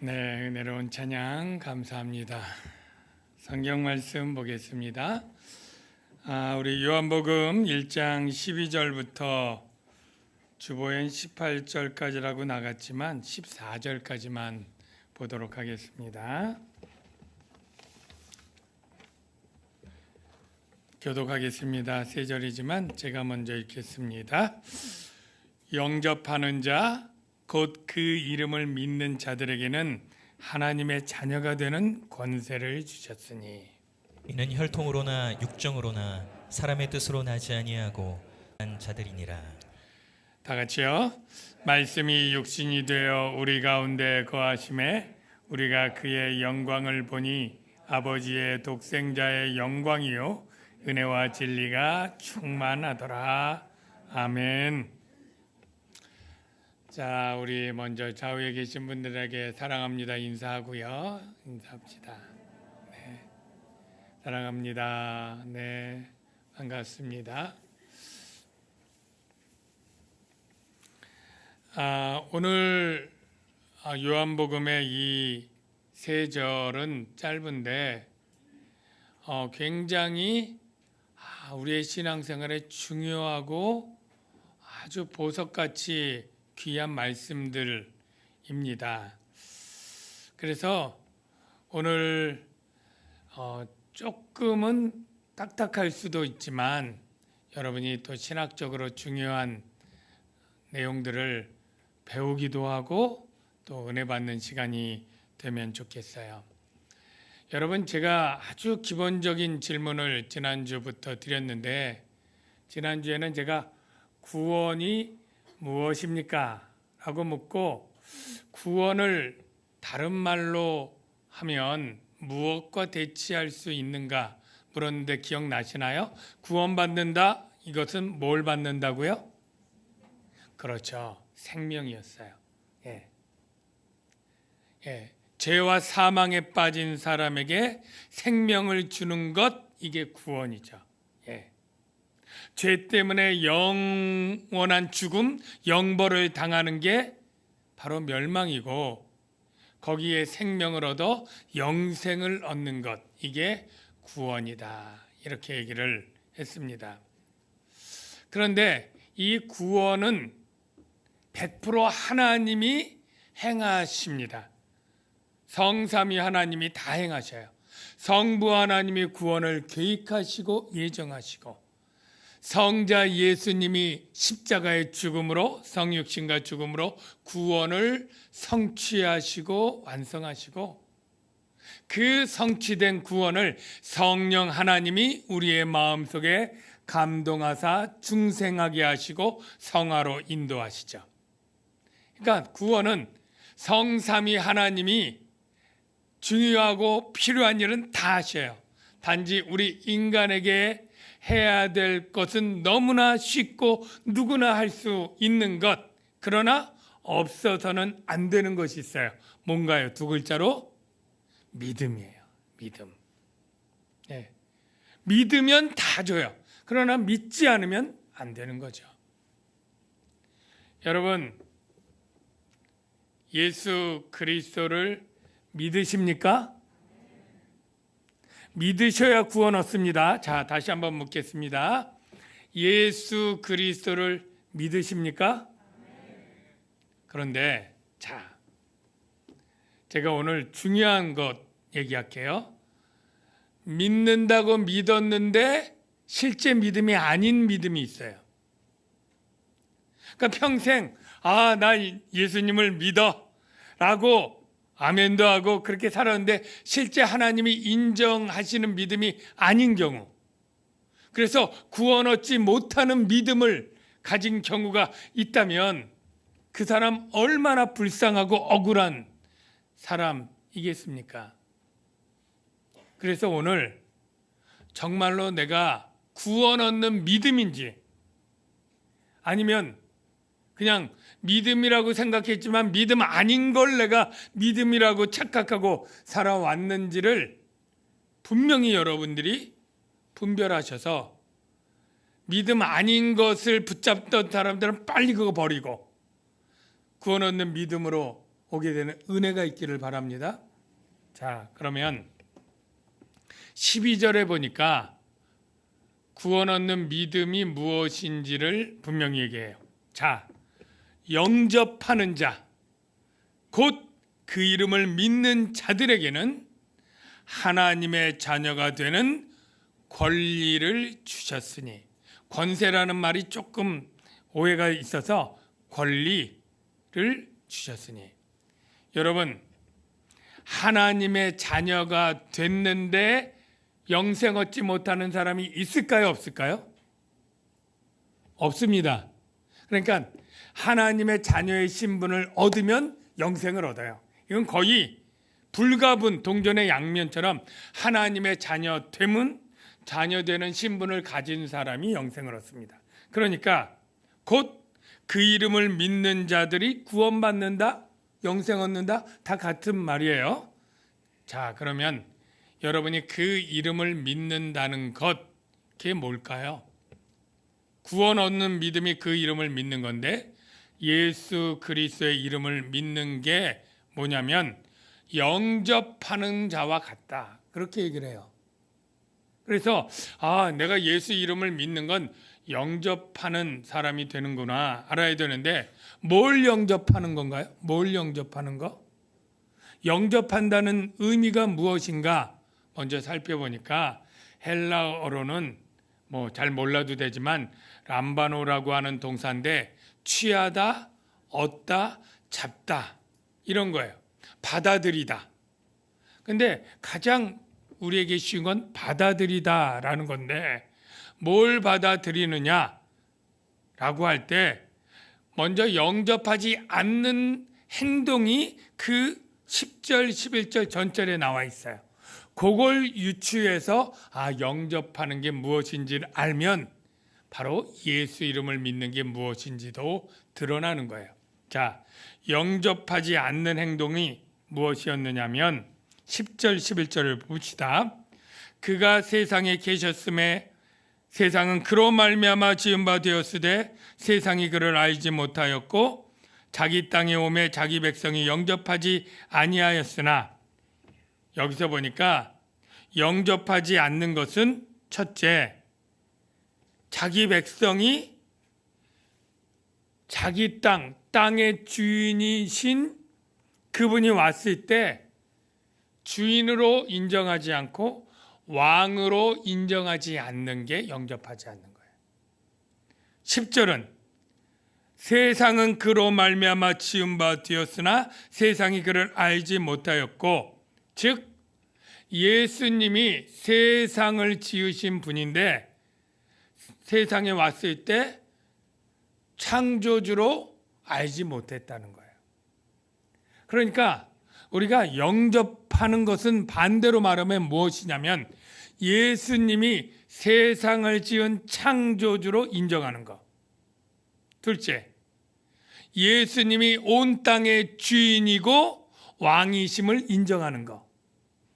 네, 은혜로운 찬양 감사합니다. 성경 말씀 보겠습니다. 우리 요한복음 1장 12절부터 주보엔 18절까지라고 나갔지만 14절까지만 보도록 하겠습니다. 교독하겠습니다. 세 절이지만 제가 먼저 읽겠습니다. 영접하는 자 곧 그 이름을 믿는 자들에게는 하나님의 자녀가 되는 권세를 주셨으니 이는 혈통으로나 육정으로나 사람의 뜻으로 나지 아니하고 한 자들이니라. 다 같이요. 말씀이 육신이 되어 우리 가운데 거하심에 우리가 그의 영광을 보니 아버지의 독생자의 영광이요 은혜와 진리가 충만하더라. 아멘. 자, 우리 먼저 좌우에 계신 분들에게 사랑합니다 인사하고요. 인사합시다. 네, 사랑합니다. 네, 반갑습니다. 오늘 요한복음의 이 세 절은 짧은데 굉장히 우리의 신앙생활에 중요하고 아주 보석같이 귀한 말씀들입니다. 그래서 오늘 조금은 딱딱할 수도 있지만 여러분이 또 신학적으로 중요한 내용들을 배우기도 하고 또 은혜 받는 시간이 되면 좋겠어요. 여러분, 제가 아주 기본적인 질문을 지난주부터 드렸는데 지난주에는 제가 구원이 무엇입니까? 라고 묻고 구원을 다른 말로 하면 무엇과 대치할 수 있는가 물었는데 기억나시나요? 구원받는다, 이것은 뭘 받는다고요? 그렇죠. 생명이었어요. 죄와 사망에 빠진 사람에게 생명을 주는 것, 이게 구원이죠. 죄 때문에 영원한 죽음, 영벌을 당하는 게 바로 멸망이고 거기에 생명을 얻어 영생을 얻는 것, 이게 구원이다. 이렇게 얘기를 했습니다. 그런데 이 구원은 100% 하나님이 행하십니다. 성삼위 하나님이 다 행하셔요. 성부 하나님이 구원을 계획하시고 예정하시고 성자 예수님이 십자가의 죽음으로, 성육신과 죽음으로 구원을 성취하시고 완성하시고 그 성취된 구원을 성령 하나님이 우리의 마음속에 감동하사 중생하게 하시고 성화로 인도하시죠. 그러니까 구원은 성삼위 하나님이 중요하고 필요한 일은 다 하셔요. 단지 우리 인간에게 해야 될 것은 너무나 쉽고 누구나 할 수 있는 것, 그러나 없어서는 안 되는 것이 있어요. 뭔가요? 두 글자로 믿음이에요. 믿음. 믿으면 다 줘요. 그러나 믿지 않으면 안 되는 거죠. 여러분, 예수 그리스도를 믿으십니까? 믿으셔야 구원 얻습니다. 자, 다시 한번 묻겠습니다. 예수 그리스도를 믿으십니까? 그런데 자, 제가 오늘 중요한 것 얘기할게요. 믿는다고 믿었는데 실제 믿음이 아닌 믿음이 있어요. 그러니까 평생 나 예수님을 믿어 라고 아멘도 하고 그렇게 살았는데 실제 하나님이 인정하시는 믿음이 아닌 경우, 그래서 구원 얻지 못하는 믿음을 가진 경우가 있다면 그 사람 얼마나 불쌍하고 억울한 사람이겠습니까? 그래서 오늘 정말로 내가 구원 얻는 믿음인지 아니면 그냥 믿음이라고 생각했지만 믿음 아닌 걸 내가 믿음이라고 착각하고 살아왔는지를 분명히 여러분들이 분별하셔서 믿음 아닌 것을 붙잡던 사람들은 빨리 그거 버리고 구원 얻는 믿음으로 오게 되는 은혜가 있기를 바랍니다. 자, 그러면 12절에 보니까 구원 얻는 믿음이 무엇인지를 분명히 얘기해요. 자, 영접하는 자, 곧 그 이름을 믿는 자들에게는 하나님의 자녀가 되는 권리를 주셨으니, 권세라는 말이 조금 오해가 있어서 권리를 주셨으니, 여러분 하나님의 자녀가 됐는데 영생 얻지 못하는 사람이 있을까요, 없을까요? 없습니다. 그러니까 하나님의 자녀의 신분을 얻으면 영생을 얻어요. 이건 거의 불가분 동전의 양면처럼 하나님의 자녀됨은 자녀되는 신분을 가진 사람이 영생을 얻습니다. 그러니까 곧 그 이름을 믿는 자들이 구원받는다, 영생 얻는다, 다 같은 말이에요. 자, 그러면 여러분이 그 이름을 믿는다는 것, 그게 뭘까요? 구원 얻는 믿음이 그 이름을 믿는 건데, 예수 그리스도의 이름을 믿는 게 뭐냐면 영접하는 자와 같다, 그렇게 얘기를 해요. 그래서 내가 예수 이름을 믿는 건 영접하는 사람이 되는구나 알아야 되는데, 뭘 영접하는 건가요? 뭘 영접하는 거? 영접한다는 의미가 무엇인가 먼저 살펴보니까 헬라어로는 뭐 잘 몰라도 되지만 람바노라고 하는 동사인데, 취하다, 얻다, 잡다, 이런 거예요. 받아들이다. 근데 가장 우리에게 쉬운 건 받아들이다라는 건데, 뭘 받아들이느냐라고 할 때 먼저 영접하지 않는 행동이 그 10절, 11절 전절에 나와 있어요. 그걸 유추해서 영접하는 게 무엇인지를 알면 바로 예수 이름을 믿는 게 무엇인지도 드러나는 거예요. 자, 영접하지 않는 행동이 무엇이었느냐면 10절, 11절을 봅시다. 그가 세상에 계셨음에 세상은 그로 말미암아 지은 바 되었으되 세상이 그를 알지 못하였고 자기 땅에 오매 자기 백성이 영접하지 아니하였으나, 여기서 보니까 영접하지 않는 것은 첫째, 자기 백성이 자기 땅의 주인이신 그분이 왔을 때 주인으로 인정하지 않고 왕으로 인정하지 않는 게 영접하지 않는 거예요. 10절은 세상은 그로 말미암아 지은 바 되었으나 세상이 그를 알지 못하였고, 즉 예수님이 세상을 지으신 분인데 세상에 왔을 때 창조주로 알지 못했다는 거예요. 그러니까 우리가 영접하는 것은 반대로 말하면 무엇이냐면 예수님이 세상을 지은 창조주로 인정하는 것. 둘째, 예수님이 온 땅의 주인이고 왕이심을 인정하는 것.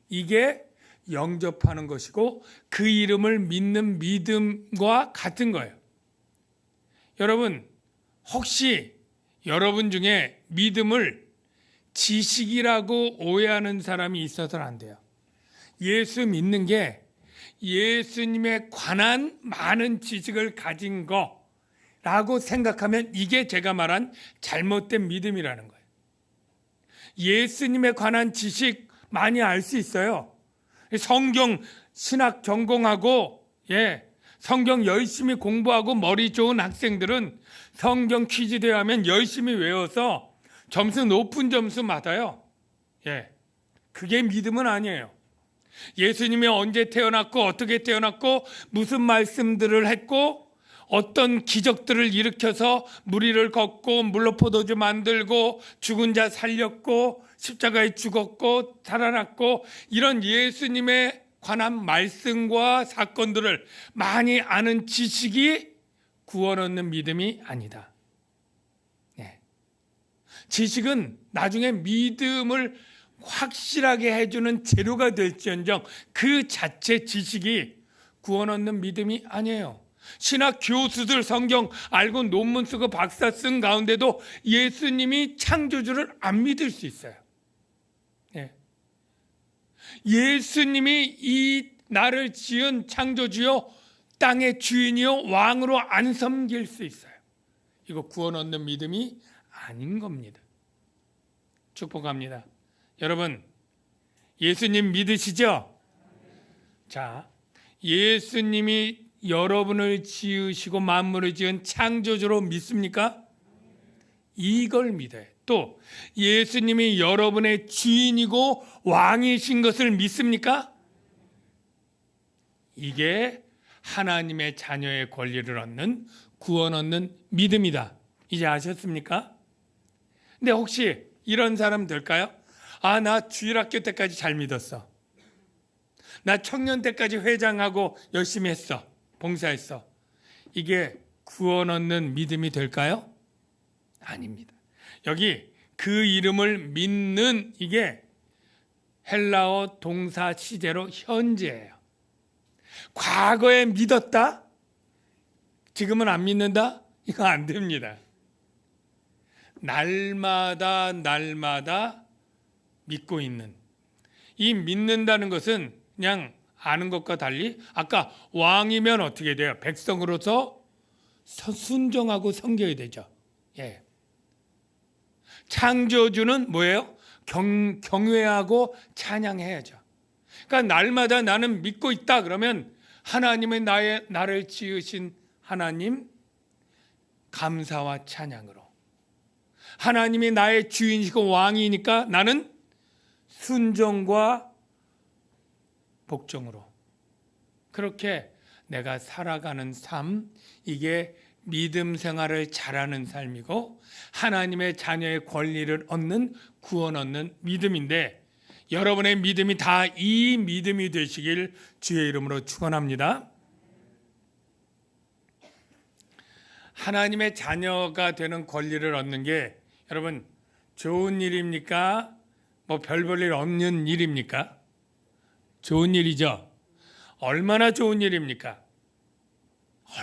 이게 영접하는 것이고 그 이름을 믿는 믿음과 같은 거예요. 여러분, 혹시 여러분 중에 믿음을 지식이라고 오해하는 사람이 있어서는 안 돼요. 예수 믿는 게 예수님에 관한 많은 지식을 가진 거라고 생각하면 이게 제가 말한 잘못된 믿음이라는 거예요. 예수님에 관한 지식 많이 알 수 있어요. 성경 신학 전공하고 성경 열심히 공부하고 머리 좋은 학생들은 성경 퀴즈 대회하면 열심히 외워서 점수 높은 점수 받아요. 그게 믿음은 아니에요. 예수님이 언제 태어났고 어떻게 태어났고 무슨 말씀들을 했고 어떤 기적들을 일으켜서 무리를 걷고 물로 포도주 만들고 죽은 자 살렸고 십자가에 죽었고 살아났고, 이런 예수님에 관한 말씀과 사건들을 많이 아는 지식이 구원 얻는 믿음이 아니다. 지식은 나중에 믿음을 확실하게 해주는 재료가 될지언정 그 자체 지식이 구원 얻는 믿음이 아니에요. 신학 교수들 성경 알고 논문 쓰고 박사 쓴 가운데도 예수님이 창조주를 안 믿을 수 있어요. 예. 예수님이 이 나를 지은 창조주요 땅의 주인이요 왕으로 안 섬길 수 있어요. 이거 구원 얻는 믿음이 아닌 겁니다. 축복합니다. 여러분, 예수님 믿으시죠? 자, 예수님이 여러분을 지으시고 만물을 지은 창조주로 믿습니까? 이걸 믿어요. 또 예수님이 여러분의 주인이고 왕이신 것을 믿습니까? 이게 하나님의 자녀의 권리를 얻는, 구원 얻는 믿음이다. 이제 아셨습니까? 근데 혹시 이런 사람 될까요? 아, 나 주일학교 때까지 잘 믿었어. 나 청년 때까지 회장하고 열심히 했어. 봉사했어. 이게 구원 얻는 믿음이 될까요? 아닙니다. 여기 그 이름을 믿는, 이게 헬라어 동사 시제로 현재예요. 과거에 믿었다? 지금은 안 믿는다? 이거 안 됩니다. 날마다 믿고 있는, 이 믿는다는 것은 그냥 아는 것과 달리 아까 왕이면 어떻게 돼요? 백성으로서 순종하고 섬겨야 되죠. 예. 창조주는 뭐예요? 경외하고 찬양해야죠. 그러니까 날마다 나는 믿고 있다 그러면 하나님의 나를 지으신 하나님 감사와 찬양으로, 하나님이 나의 주인이시고 왕이니까 나는 순종과 복종으로, 그렇게 내가 살아가는 삶, 이게 믿음 생활을 잘하는 삶이고 하나님의 자녀의 권리를 얻는, 구원 얻는 믿음인데, 여러분의 믿음이 다 이 믿음이 되시길 주의 이름으로 축원합니다. 하나님의 자녀가 되는 권리를 얻는 게 여러분 좋은 일입니까? 뭐 별 볼 일 없는 일입니까? 좋은 일이죠. 얼마나 좋은 일입니까?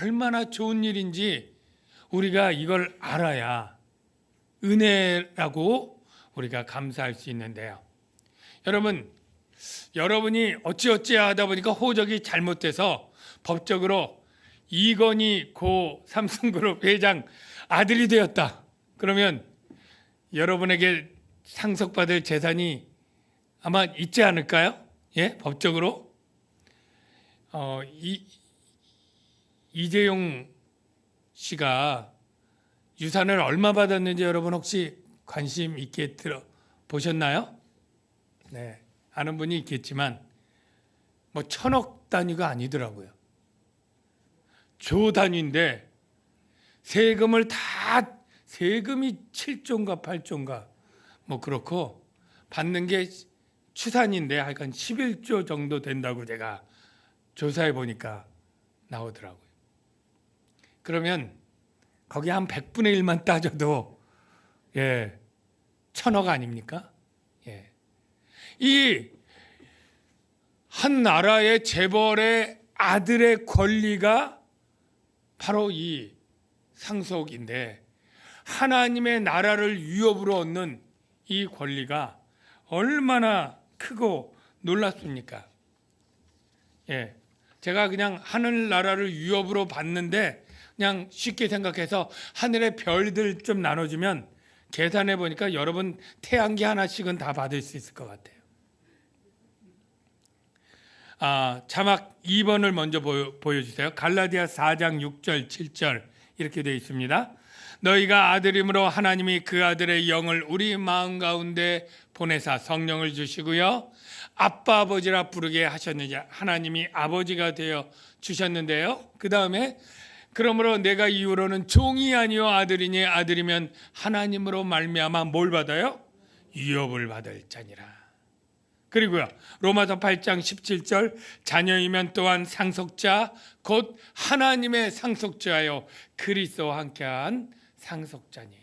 얼마나 좋은 일인지 우리가 이걸 알아야 은혜라고 우리가 감사할 수 있는데요. 여러분이 어찌어찌 하다 보니까 호적이 잘못돼서 법적으로 이건희 고 삼성그룹 회장 아들이 되었다. 그러면 여러분에게 상속받을 재산이 아마 있지 않을까요? 예, 법적으로. 이재용 씨가 유산을 얼마 받았는지 여러분 혹시 관심 있게 들어보셨나요? 네, 아는 분이 있겠지만 뭐 1,000억 단위가 아니더라고요. 조 단위인데 세금이 7조인가 8조인가 뭐 그렇고 받는 게 추산인데 하여간 11조 정도 된다고 제가 조사해 보니까 나오더라고요. 그러면 거기 한 100분의 1만 따져도 1,000억 아닙니까? 예. 이 한 나라의 재벌의 아들의 권리가 바로 이 상속인데, 하나님의 나라를 위협으로 얻는 이 권리가 얼마나 크고 놀랍습니까? 예. 제가 그냥 하늘나라를 위협으로 받는데 그냥 쉽게 생각해서 하늘의 별들 좀 나눠주면 계산해 보니까 여러분 태양계 하나씩은 다 받을 수 있을 것 같아요. 자막 2번을 먼저 보여주세요. 갈라디아 4장 6절 7절 이렇게 되어 있습니다. 너희가 아들임으로 하나님이 그 아들의 영을 우리 마음 가운데 보내사 성령을 주시고요, 아빠 아버지라 부르게 하셨느니 하나님이 아버지가 되어 주셨는데요. 그 다음에 그러므로 내가 이후로는 종이 아니요 아들이니 아들이면 하나님으로 말미암아 뭘 받아요? 유업을 받을 자니라. 그리고요, 로마서 8장 17절 자녀이면 또한 상속자 곧 하나님의 상속자요 그리스도와 함께한 상속자니.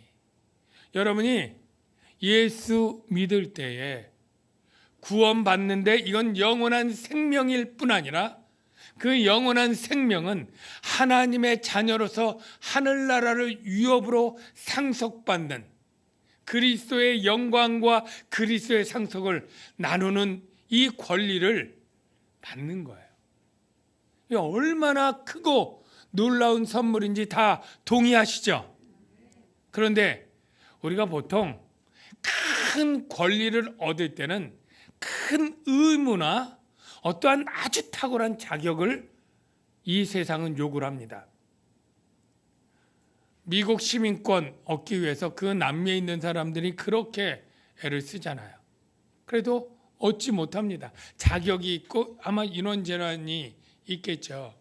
여러분이 예수 믿을 때에 구원받는데 이건 영원한 생명일 뿐 아니라 그 영원한 생명은 하나님의 자녀로서 하늘나라를 유업으로 상속받는 그리스도의 영광과 그리스도의 상속을 나누는 이 권리를 받는 거예요. 이게 얼마나 크고 놀라운 선물인지 다 동의하시죠? 그런데 우리가 보통 큰 권리를 얻을 때는 큰 의무나 어떠한 아주 탁월한 자격을 이 세상은 요구를 합니다. 미국 시민권 얻기 위해서 그 남미에 있는 사람들이 그렇게 애를 쓰잖아요. 그래도 얻지 못합니다. 자격이 있고 아마 인원 제한이 있겠죠.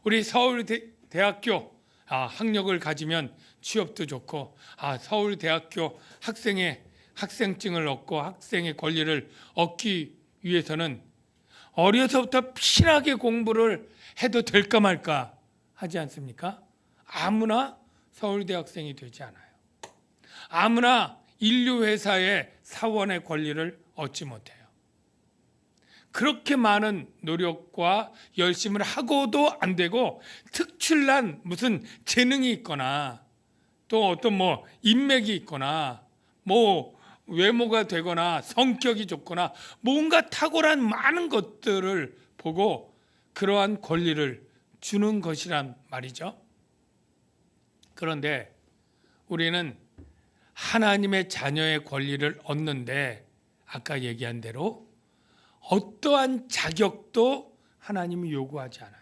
우리 서울대학교 학력을 가지면 취업도 좋고 서울대학교 학생증을 얻고 학생의 권리를 얻기 위해서는 어려서부터 피나게 공부를 해도 될까 말까 하지 않습니까? 아무나 서울대 학생이 되지 않아요. 아무나 인류회사의 사원의 권리를 얻지 못해요. 그렇게 많은 노력과 열심을 하고도 안 되고 특출난 무슨 재능이 있거나 또 어떤 인맥이 있거나 외모가 되거나 성격이 좋거나 뭔가 탁월한 많은 것들을 보고 그러한 권리를 주는 것이란 말이죠. 그런데 우리는 하나님의 자녀의 권리를 얻는데 아까 얘기한 대로 어떠한 자격도 하나님이 요구하지 않아요.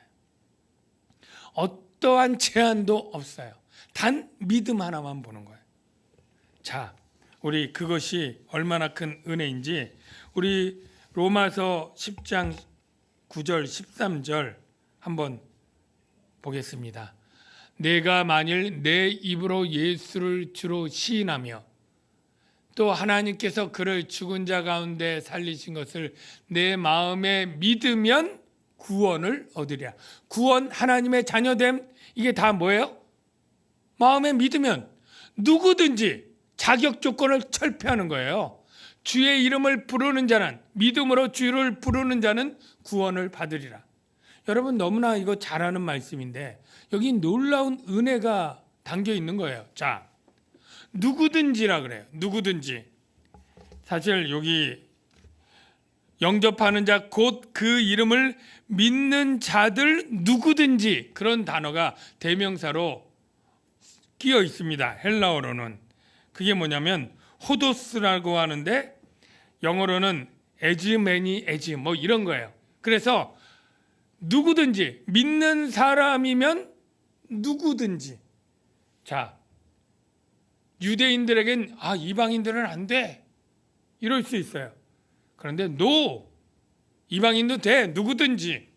어떠한 제한도 없어요. 단 믿음 하나만 보는 거예요. 자, 우리 그것이 얼마나 큰 은혜인지 우리 로마서 10장 9절 13절 한번 보겠습니다. 내가 만일 내 입으로 예수를 주로 시인하며 또 하나님께서 그를 죽은 자 가운데 살리신 것을 내 마음에 믿으면 구원을 얻으랴. 구원, 하나님의 자녀됨, 이게 다 뭐예요? 마음에 믿으면 누구든지 자격 조건을 철폐하는 거예요. 주의 이름을 부르는 자는, 믿음으로 주를 부르는 자는 구원을 받으리라. 여러분 너무나 이거 잘 아는 말씀인데 여기 놀라운 은혜가 담겨 있는 거예요. 자, 누구든지라 그래요. 누구든지. 사실 여기 영접하는 자 곧 그 이름을 믿는 자들 누구든지 그런 단어가 대명사로 끼어 있습니다. 헬라어로는. 그게 뭐냐면 호도스라고 하는데 영어로는 as many as 이런 거예요. 그래서 누구든지 믿는 사람이면 누구든지. 자, 유대인들에겐 이방인들은 안 돼. 이럴 수 있어요. 그런데 no. 이방인도 돼. 누구든지.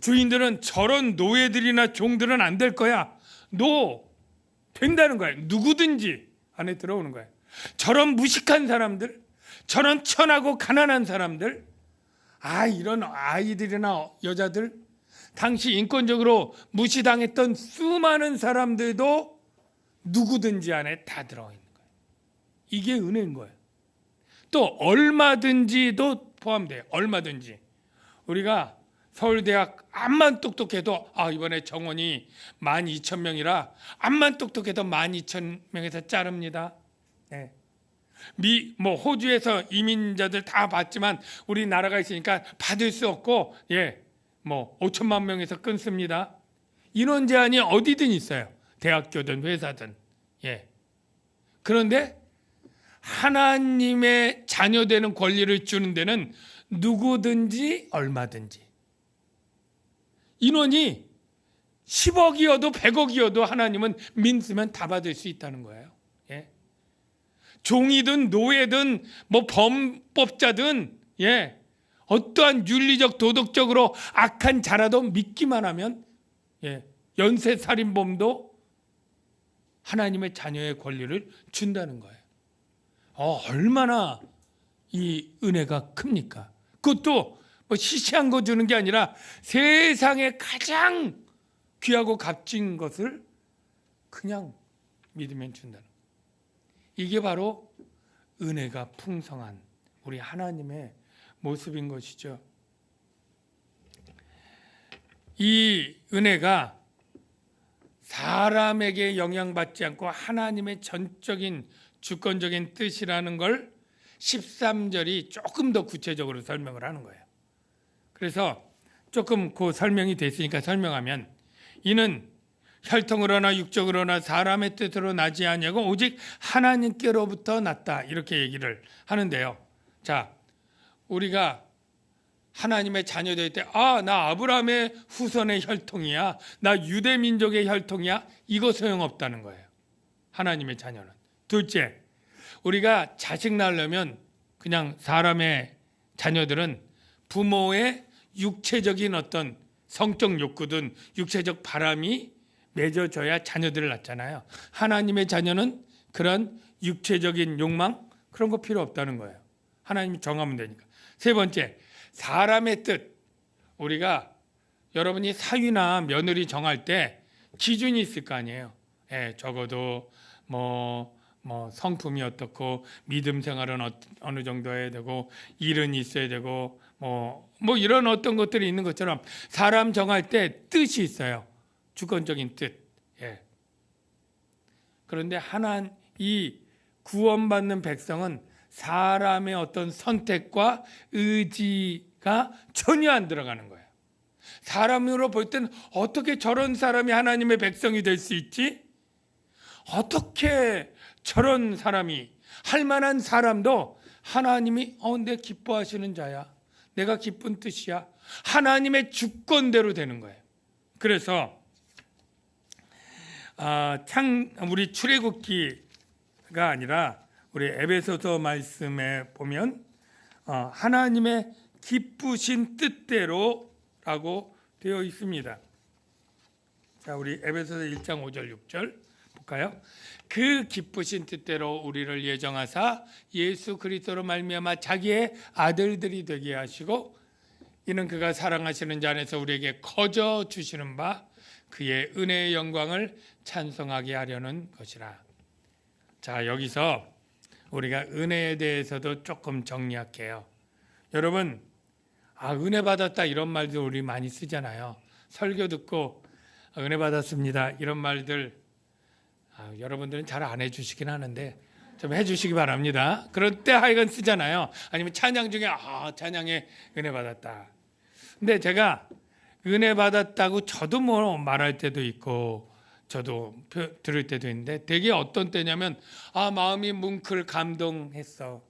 주인들은 저런 노예들이나 종들은 안 될 거야. no. 된다는 거예요. 누구든지 안에 들어오는 거예요. 저런 무식한 사람들, 저런 천하고 가난한 사람들, 이런 아이들이나 여자들, 당시 인권적으로 무시당했던 수많은 사람들도 누구든지 안에 다 들어있는 거예요. 이게 은혜인 거예요. 또 얼마든지도 포함돼요. 얼마든지. 우리가 서울대학 암만 똑똑해도 이번에 정원이 12,000명이라 암만 똑똑해도 12,000명에서 자릅니다. 네. 호주에서 이민자들 다 받지만 우리나라가 있으니까 받을 수 없고 5천만 명에서 끊습니다. 인원 제한이 어디든 있어요. 대학교든 회사든. 그런데 하나님의 자녀되는 권리를 주는 데는 누구든지 얼마든지. 인원이 10억이어도 100억이어도 하나님은 믿으면 다 받을 수 있다는 거예요. 종이든 노예든 범법자든 어떠한 윤리적 도덕적으로 악한 자라도 믿기만 하면 연쇄살인범도 하나님의 자녀의 권리를 준다는 거예요. 얼마나 이 은혜가 큽니까? 그것도 시시한 거 주는 게 아니라 세상에 가장 귀하고 값진 것을 그냥 믿으면 준다는 거예요. 이게 바로 은혜가 풍성한 우리 하나님의 모습인 것이죠. 이 은혜가 사람에게 영향받지 않고 하나님의 전적인 주권적인 뜻이라는 걸 13절이 조금 더 구체적으로 설명을 하는 거예요. 그래서 조금 그 설명이 됐으니까 설명하면, 이는 혈통으로나 육적으로나 사람의 뜻으로 나지 아니하고 오직 하나님께로부터 났다, 이렇게 얘기를 하는데요. 자, 우리가 하나님의 자녀 될 때, 나 아브라함의 후손의 혈통이야, 나 유대 민족의 혈통이야, 이거 소용없다는 거예요. 하나님의 자녀는. 둘째, 우리가 자식 낳으려면 그냥 사람의 자녀들은 부모의 육체적인 어떤 성적 욕구든 육체적 바람이 맺어져야 자녀들을 낳잖아요. 하나님의 자녀는 그런 육체적인 욕망, 그런 거 필요 없다는 거예요. 하나님이 정하면 되니까. 세 번째, 사람의 뜻. 우리가, 여러분이 사위나 며느리 정할 때 기준이 있을 거 아니에요. 적어도 성품이 어떻고, 믿음 생활은 어느 정도 해야 되고, 일은 있어야 되고, 이런 어떤 것들이 있는 것처럼 사람 정할 때 뜻이 있어요. 주권적인 뜻. 그런데 이 구원받는 백성은 사람의 어떤 선택과 의지가 전혀 안 들어가는 거예요. 사람으로 볼 때는 어떻게 저런 사람이 하나님의 백성이 될 수 있지? 어떻게 저런 사람이, 할 만한 사람도 하나님이 내 기뻐하시는 자야, 내가 기쁜 뜻이야, 하나님의 주권대로 되는 거예요. 그래서 우리 출애굽기가 아니라 우리 에베소서 말씀에 보면 하나님의 기쁘신 뜻대로라고 되어 있습니다. 자, 우리 에베소서 1장 5절 6절 볼까요? 그 기쁘신 뜻대로 우리를 예정하사 예수 그리스도로 말미암아 자기의 아들들이 되게 하시고, 이는 그가 사랑하시는 자 안에서 우리에게 거저 주시는 바 그의 은혜의 영광을 찬송하게 하려는 것이라. 자, 여기서 우리가 은혜에 대해서도 조금 정리할게요. 여러분, 은혜 받았다 이런 말들 우리 많이 쓰잖아요. 설교 듣고 은혜 받았습니다 이런 말들 여러분들은 잘 안 해주시긴 하는데 좀 해주시기 바랍니다. 그럴 때 하여간 쓰잖아요. 아니면 찬양 중에 찬양에 은혜 받았다. 근데 제가 은혜 받았다고 저도 말할 때도 있고 저도 들을 때도 있는데, 되게 어떤 때냐면 마음이 뭉클 감동했어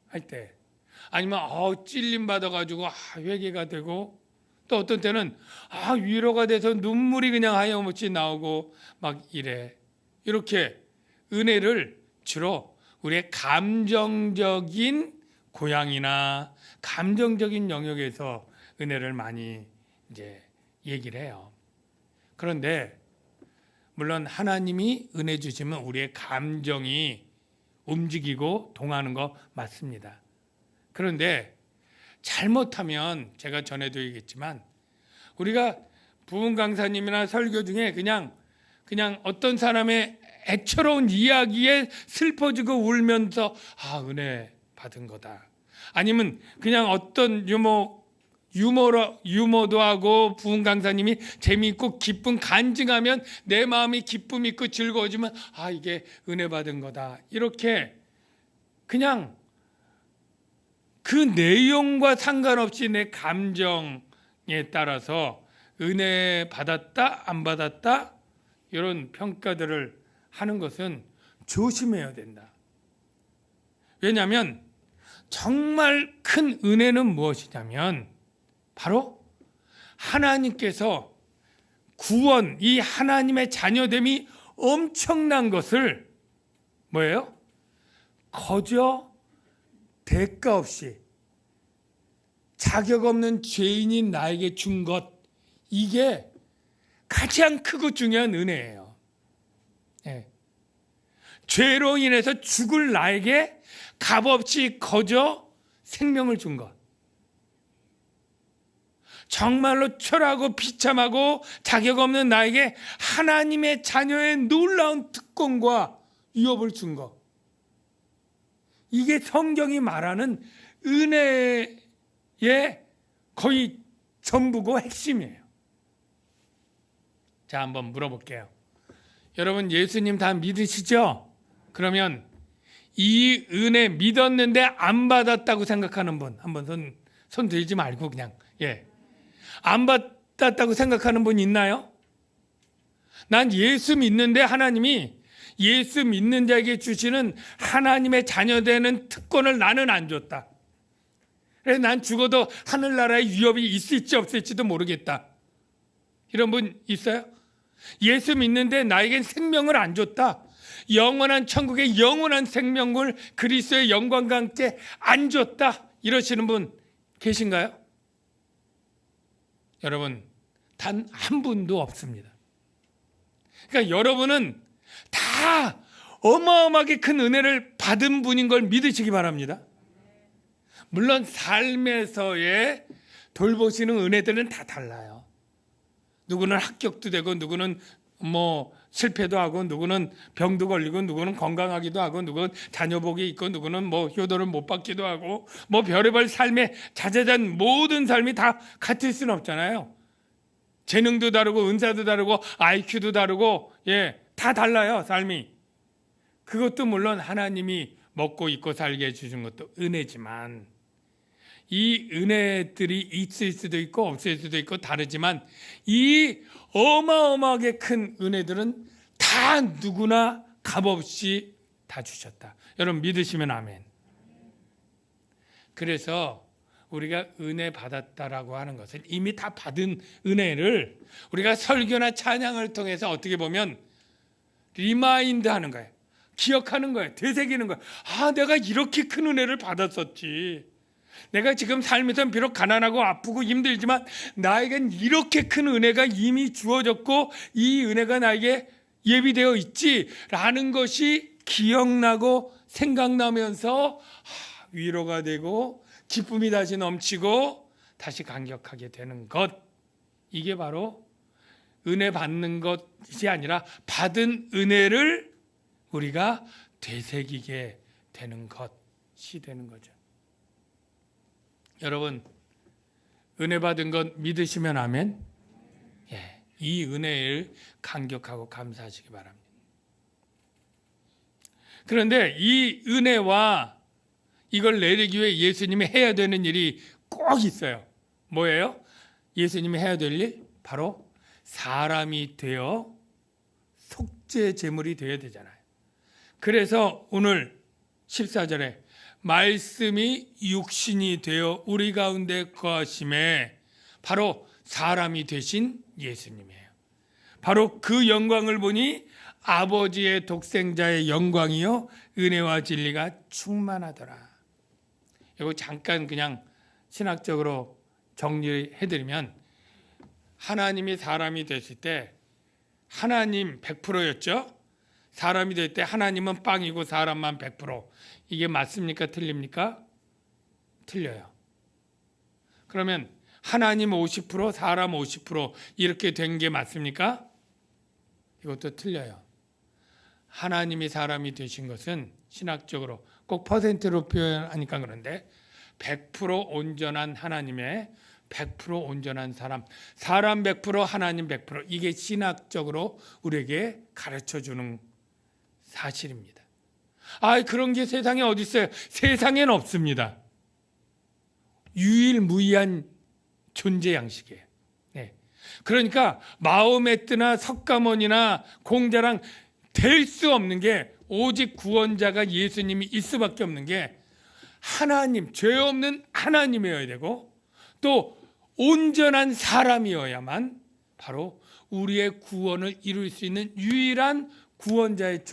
할 때, 아니면 찔림 받아가지고 회개가 되고, 또 어떤 때는 위로가 돼서 눈물이 그냥 하염없이 나오고 막 이래. 이렇게 은혜를 주로 우리의 감정적인 고향이나 감정적인 영역에서 은혜를 많이 이제 얘기를 해요. 그런데 물론 하나님이 은혜 주시면 우리의 감정이 움직이고 동하는 거 맞습니다. 그런데 잘못하면, 제가 전에도 얘기했지만, 우리가 부흥 강사님이나 설교 중에 그냥 어떤 사람의 애처로운 이야기에 슬퍼지고 울면서 은혜 받은 거다, 아니면 그냥 어떤 유머도 하고 부흥 강사님이 재미있고 기쁨 간증하면 내 마음이 기쁨 있고 즐거워지면 이게 은혜 받은 거다, 이렇게 그냥 그 내용과 상관없이 내 감정에 따라서 은혜 받았다 안 받았다 이런 평가들을 하는 것은 조심해야 된다. 왜냐하면 정말 큰 은혜는 무엇이냐면 바로 하나님께서 구원, 이 하나님의 자녀됨이 엄청난 것을 뭐예요? 거저 대가 없이 자격 없는 죄인인 나에게 준 것, 이게 가장 크고 중요한 은혜예요. 죄로 인해서 죽을 나에게 값없이 거저 생명을 준 것, 정말로 철하고 비참하고 자격 없는 나에게 하나님의 자녀의 놀라운 특권과 유업을 준 것, 이게 성경이 말하는 은혜의 거의 전부고 핵심이에요. 자, 한번 물어볼게요. 여러분 예수님 다 믿으시죠? 그러면 이 은혜 믿었는데 안 받았다고 생각하는 분 한번 손 들지 말고 그냥 안 받았다고 생각하는 분 있나요? 난 예수 믿는데 하나님이 예수 믿는 자에게 주시는 하나님의 자녀되는 특권을 나는 안 줬다. 그래서 난 죽어도 하늘나라의 위협이 있을지 없을지도 모르겠다. 이런 분 있어요? 예수 믿는데 나에겐 생명을 안 줬다. 영원한 천국의 영원한 생명을 그리스도의 영광과 함께 안 줬다. 이러시는 분 계신가요? 여러분 단 한 분도 없습니다. 그러니까 여러분은 다 어마어마하게 큰 은혜를 받은 분인 걸 믿으시기 바랍니다. 물론 삶에서의 돌보시는 은혜들은 다 달라요. 누구는 합격도 되고 누구는 실패도 하고 누구는 병도 걸리고 누구는 건강하기도 하고 누구는 자녀 복이 있고 누구는 효도를 못 받기도 하고 별의별 삶의 자잘한 모든 삶이 다 같을 수는 없잖아요. 재능도 다르고 은사도 다르고 IQ도 다르고 다 달라요 삶이. 그것도 물론 하나님이 먹고 입고 살게 해주신 것도 은혜지만 이 은혜들이 있을 수도 있고 없을 수도 있고 다르지만 이 어마어마하게 큰 은혜들은 다 누구나 값없이 다 주셨다. 여러분 믿으시면 아멘. 그래서 우리가 은혜 받았다라고 하는 것은 이미 다 받은 은혜를 우리가 설교나 찬양을 통해서 어떻게 보면 리마인드 하는 거예요. 기억하는 거예요. 되새기는 거예요. 내가 이렇게 큰 은혜를 받았었지. 내가 지금 삶에서 비록 가난하고 아프고 힘들지만 나에겐 이렇게 큰 은혜가 이미 주어졌고 이 은혜가 나에게 예비되어 있지라는 것이 기억나고 생각나면서 위로가 되고 기쁨이 다시 넘치고 다시 감격하게 되는 것. 이게 바로 은혜 받는 것이 아니라 받은 은혜를 우리가 되새기게 되는 것이 되는 거죠. 여러분 은혜 받은 것 믿으시면 아멘. 이 은혜를 감격하고 감사하시기 바랍니다. 그런데 이 은혜와 이걸 내리기 위해 예수님이 해야 되는 일이 꼭 있어요. 뭐예요? 예수님이 해야 될 일? 바로 사람이 되어 속죄 제물이 되어야 되잖아요. 그래서 오늘 14절에 말씀이 육신이 되어 우리 가운데 거하심에 바로 사람이 되신 예수님이에요. 바로 그 영광을 보니 아버지의 독생자의 영광이요 은혜와 진리가 충만하더라. 이거 잠깐 그냥 신학적으로 정리해드리면 하나님이 사람이 됐을 때 하나님 100%였죠. 사람이 될 때 하나님은 빵이고 사람만 100%. 이게 맞습니까? 틀립니까? 틀려요. 그러면 하나님 50%, 사람 50% 이렇게 된 게 맞습니까? 이것도 틀려요. 하나님이 사람이 되신 것은 신학적으로 꼭 퍼센트로 표현하니까 그런데 100% 온전한 하나님의 100% 온전한 사람, 사람 100%, 하나님 100%. 이게 신학적으로 우리에게 가르쳐주는 사실입니다. 그런 게 세상에 어디 있어요? 세상엔 없습니다. 유일무이한 존재 양식이에요. 그러니까 마음의 뜨나 석가모니나 공자랑 될 수 없는 게 오직 구원자가 예수님이 있을 수밖에 없는 게 하나님, 죄 없는 하나님이어야 되고 또 온전한 사람이어야만 바로 우리의 구원을 이룰 수 있는 유일한 구원자의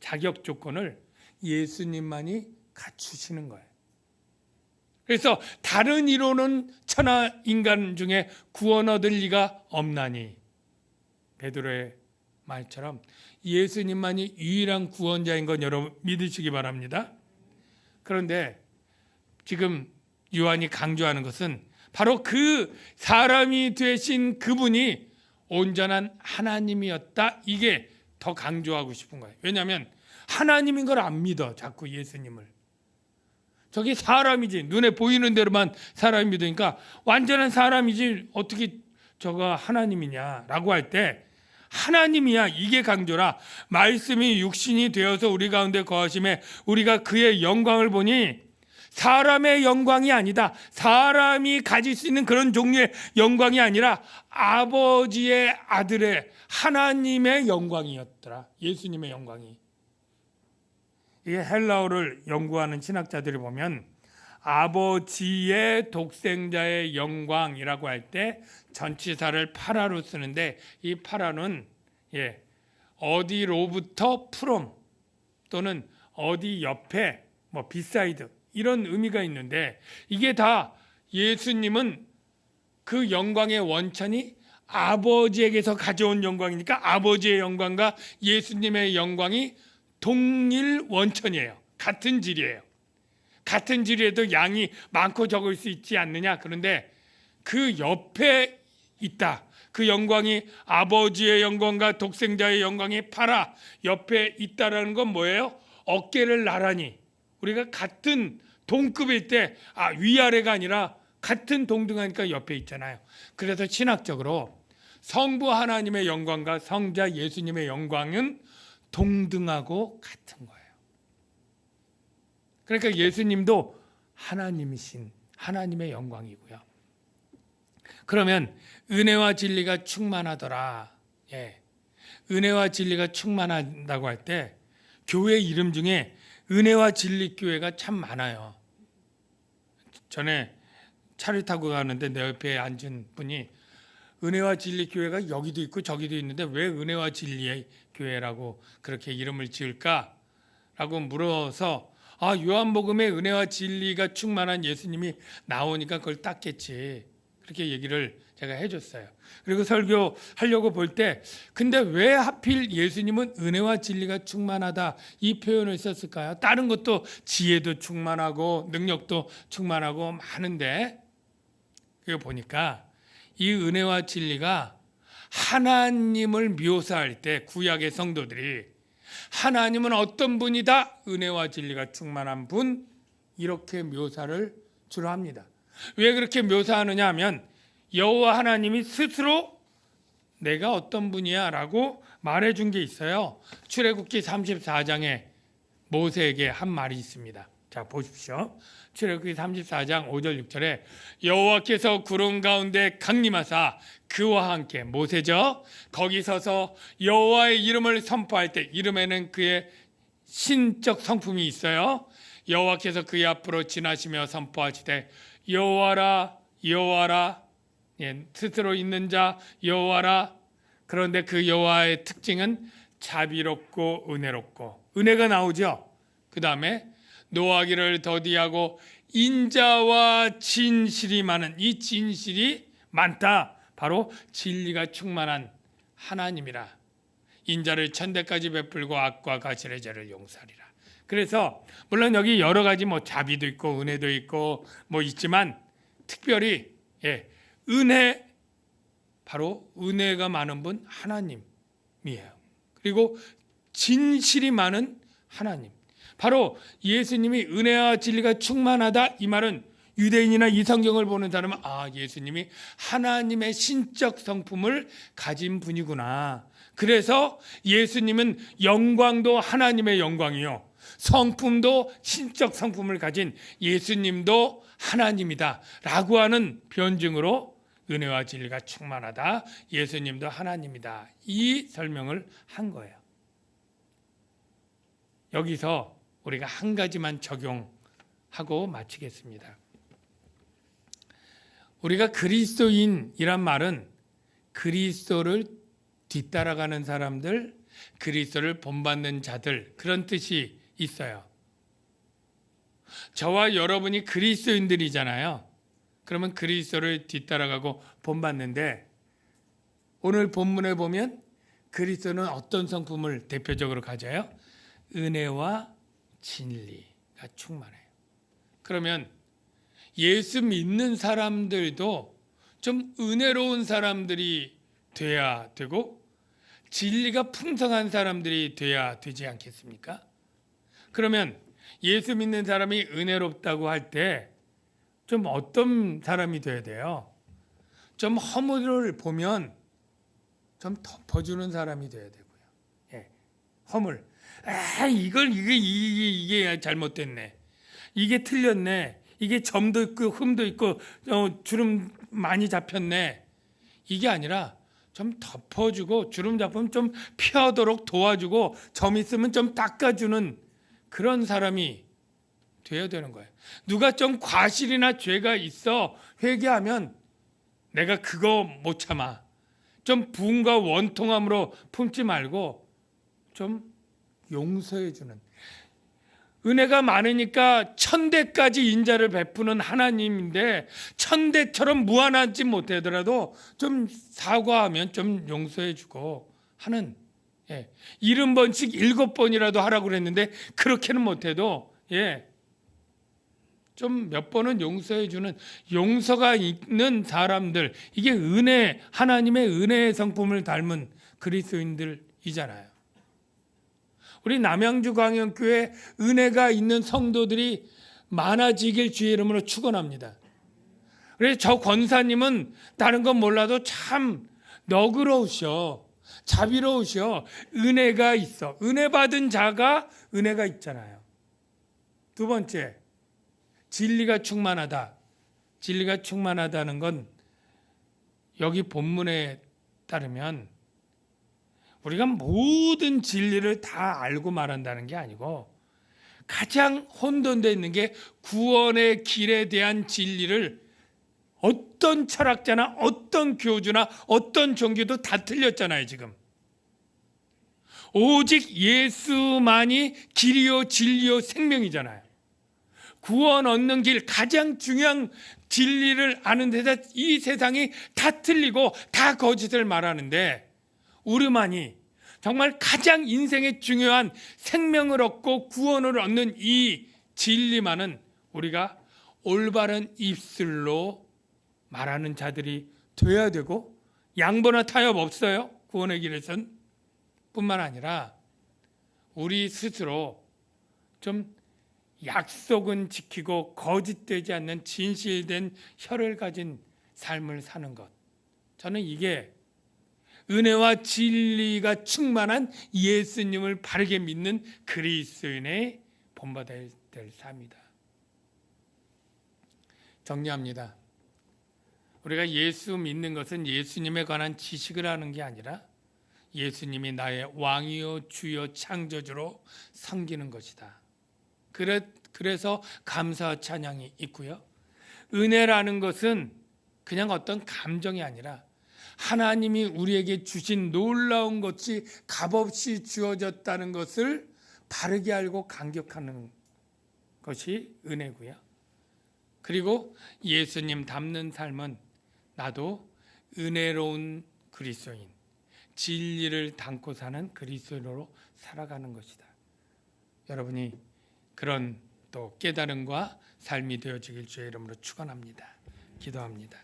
자격 조건을 예수님만이 갖추시는 거예요. 그래서 다른 이로는 천하 인간 중에 구원 얻을 리가 없나니 베드로의 말처럼 예수님만이 유일한 구원자인 건 여러분 믿으시기 바랍니다. 그런데 지금 요한이 강조하는 것은 바로 그 사람이 되신 그분이 온전한 하나님이었다. 이게 더 강조하고 싶은 거예요. 왜냐하면 하나님인 걸 안 믿어. 자꾸 예수님을. 저게 사람이지. 눈에 보이는 대로만 사람이 믿으니까 완전한 사람이지 어떻게 저가 하나님이냐라고 할 때 하나님이야. 이게 강조라. 말씀이 육신이 되어서 우리 가운데 거하심에 우리가 그의 영광을 보니 사람의 영광이 아니다. 사람이 가질 수 있는 그런 종류의 영광이 아니라 아버지의 아들의 하나님의 영광이었더라. 예수님의 영광이. 이게 헬라어를 연구하는 신학자들이 보면 아버지의 독생자의 영광이라고 할 때 전치사를 파라로 쓰는데, 이 파라는 어디로부터 프롬 또는 어디 옆에 뭐 비사이드 이런 의미가 있는데, 이게 다 예수님은 그 영광의 원천이 아버지에게서 가져온 영광이니까 아버지의 영광과 예수님의 영광이 동일 원천이에요. 같은 질이에요. 같은 질에도 양이 많고 적을 수 있지 않느냐. 그런데 그 옆에 있다. 그 영광이 아버지의 영광과 독생자의 영광이 파라 옆에 있다라는 건 뭐예요? 어깨를 나란히 우리가 같은 동급일 때 위아래가 아니라 같은 동등하니까 옆에 있잖아요. 그래서 신학적으로 성부 하나님의 영광과 성자 예수님의 영광은 동등하고 같은 거예요. 그러니까 예수님도 하나님이신 하나님의 영광이고요. 그러면 은혜와 진리가 충만하더라. 은혜와 진리가 충만하다고 할 때 교회 이름 중에 은혜와 진리 교회가 참 많아요. 전에 차를 타고 가는데 내 옆에 앉은 분이 은혜와 진리 교회가 여기도 있고 저기도 있는데 왜 은혜와 진리의 교회라고 그렇게 이름을 지을까라고 물어서 요한복음에 은혜와 진리가 충만한 예수님이 나오니까 그걸 땄겠지. 그렇게 얘기를 제가 해줬어요. 그리고 설교하려고 볼 때 근데 왜 하필 예수님은 은혜와 진리가 충만하다 이 표현을 썼을까요? 다른 것도 지혜도 충만하고 능력도 충만하고 많은데 그거 보니까 이 은혜와 진리가 하나님을 묘사할 때 구약의 성도들이 하나님은 어떤 분이다? 은혜와 진리가 충만한 분 이렇게 묘사를 주로 합니다. 왜 그렇게 묘사하느냐 하면 여호와 하나님이 스스로 내가 어떤 분이야 라고 말해준 게 있어요. 출애굽기 34장에 모세에게 한 말이 있습니다. 자 보십시오. 출애굽기 34장 5절 6절에 여호와께서 구름 가운데 강림하사 그와 함께 모세죠. 거기 서서 여호와의 이름을 선포할 때 이름에는 그의 신적 성품이 있어요. 여호와께서 그의 앞으로 지나시며 선포하시되 여호와라 여호와라 스스로 있는 자 여호와라. 그런데 그 여호와의 특징은 자비롭고 은혜롭고 은혜가 나오죠. 그 다음에 노하기를 더디하고 인자와 진실이 많은 이 진실이 많다. 바로 진리가 충만한 하나님이라. 인자를 천대까지 베풀고 악과 가실의 죄를 용서하리라. 그래서 물론 여기 여러 가지 뭐 자비도 있고 은혜도 있고 뭐 있지만 특별히 은혜 바로 은혜가 많은 분 하나님이에요. 그리고 진실이 많은 하나님. 바로 예수님이 은혜와 진리가 충만하다 이 말은 유대인이나 이 성경을 보는 사람은 예수님이 하나님의 신적 성품을 가진 분이구나. 그래서 예수님은 영광도 하나님의 영광이요. 성품도 신적 성품을 가진 예수님도 하나님이다 라고 하는 변증으로 은혜와 진리가 충만하다. 예수님도 하나님이다. 이 설명을 한 거예요. 여기서 우리가 한 가지만 적용하고 마치겠습니다. 우리가 그리스도인이란 말은 그리스도를 뒤따라가는 사람들, 그리스도를 본받는 자들 그런 뜻이 있어요. 저와 여러분이 그리스도인들이잖아요. 그러면 그리스도를 뒤따라가고 본받는데 오늘 본문에 보면 그리스도는 어떤 성품을 대표적으로 가져요? 은혜와 진리가 충만해요. 그러면 예수 믿는 사람들도 좀 은혜로운 사람들이 돼야 되고 진리가 풍성한 사람들이 돼야 되지 않겠습니까? 그러면 예수 믿는 사람이 은혜롭다고 할 때 좀 어떤 사람이 돼야 돼요? 좀 허물을 보면 좀 덮어주는 사람이 돼야 되고요. 예. 허물. 이게 잘못됐네. 이게 틀렸네. 이게 점도 있고 흠도 있고 주름 많이 잡혔네. 이게 아니라 좀 덮어주고 주름 잡으면 좀 피하도록 도와주고 점 있으면 좀 닦아주는 그런 사람이 돼야 되는 거예요. 누가 좀 과실이나 죄가 있어 회개하면 내가 그거 못 참아. 좀 분과 원통함으로 품지 말고 좀 용서해 주는. 은혜가 많으니까 천대까지 인자를 베푸는 하나님인데 천대처럼 무한하지 못하더라도 좀 사과하면 좀 용서해 주고 하는, 70번씩 7번이라도 하라고 그랬는데 그렇게는 못해도 좀 몇 번은 용서해 주는 용서가 있는 사람들, 이게 은혜, 하나님의 은혜의 성품을 닮은 그리스도인들이잖아요. 우리 남양주 광영교회 은혜가 있는 성도들이 많아지길 주의 이름으로 축원합니다. 그래서 저 권사님은 다른 건 몰라도 참 너그러우셔, 자비로우셔, 은혜가 있어. 은혜 받은 자가 은혜가 있잖아요. 두 번째, 진리가 충만하다. 진리가 충만하다는 건 여기 본문에 따르면 우리가 모든 진리를 다 알고 말한다는 게 아니고 가장 혼돈되어 있는 게 구원의 길에 대한 진리를 어떤 철학자나 어떤 교주나 어떤 종교도 다 틀렸잖아요. 지금 오직 예수만이 길이요 진리요 생명이잖아요. 구원 얻는 길, 가장 중요한 진리를 아는 데다 이 세상이 다 틀리고 다 거짓을 말하는데 우리만이 정말 가장 인생에 중요한 생명을 얻고 구원을 얻는 이 진리만은 우리가 올바른 입술로 말하는 자들이 돼야 되고, 양보나 타협 없어요. 구원의 길에선. 뿐만 아니라 우리 스스로 좀 약속은 지키고 거짓되지 않는 진실된 혀를 가진 삶을 사는 것, 저는 이게 은혜와 진리가 충만한 예수님을 바르게 믿는 그리스도인의 본받아야 될 삶이다. 정리합니다. 우리가 예수 믿는 것은 예수님에 관한 지식을 하는 게 아니라 예수님이 나의 왕이요 주요 창조주로 섬기는 것이다. 그래서 감사와 찬양이 있고요. 은혜라는 것은 그냥 어떤 감정이 아니라 하나님이 우리에게 주신 놀라운 것이 값없이 주어졌다는 것을 바르게 알고 감격하는 것이 은혜고요. 그리고 예수님 닮는 삶은 나도 은혜로운 그리스도인, 진리를 담고 사는 그리스도인으로 살아가는 것이다. 여러분이 그런 또 깨달음과 삶이 되어지길 주의 이름으로 축원합니다. 기도합니다.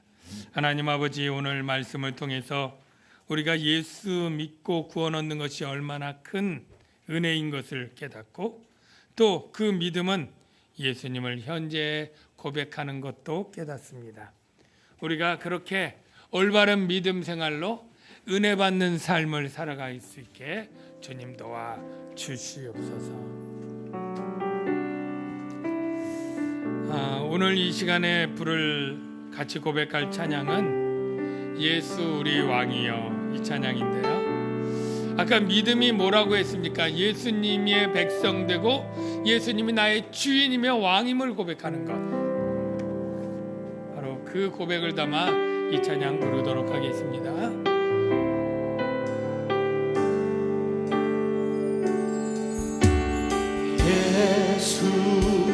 하나님 아버지, 오늘 말씀을 통해서 우리가 예수 믿고 구원 얻는 것이 얼마나 큰 은혜인 것을 깨닫고, 또 그 믿음은 예수님을 현재 고백하는 것도 깨닫습니다. 우리가 그렇게 올바른 믿음 생활로 은혜 받는 삶을 살아갈 수 있게 주님 도와 주시옵소서. 오늘 이 시간에 부를 같이 고백할 찬양은 예수 우리 왕이여, 이 찬양인데요. 아까 믿음이 뭐라고 했습니까? 예수님의 백성되고 예수님이 나의 주인이며 왕임을 고백하는 것. 바로 그 고백을 담아 이 찬양 부르도록 하겠습니다. 예수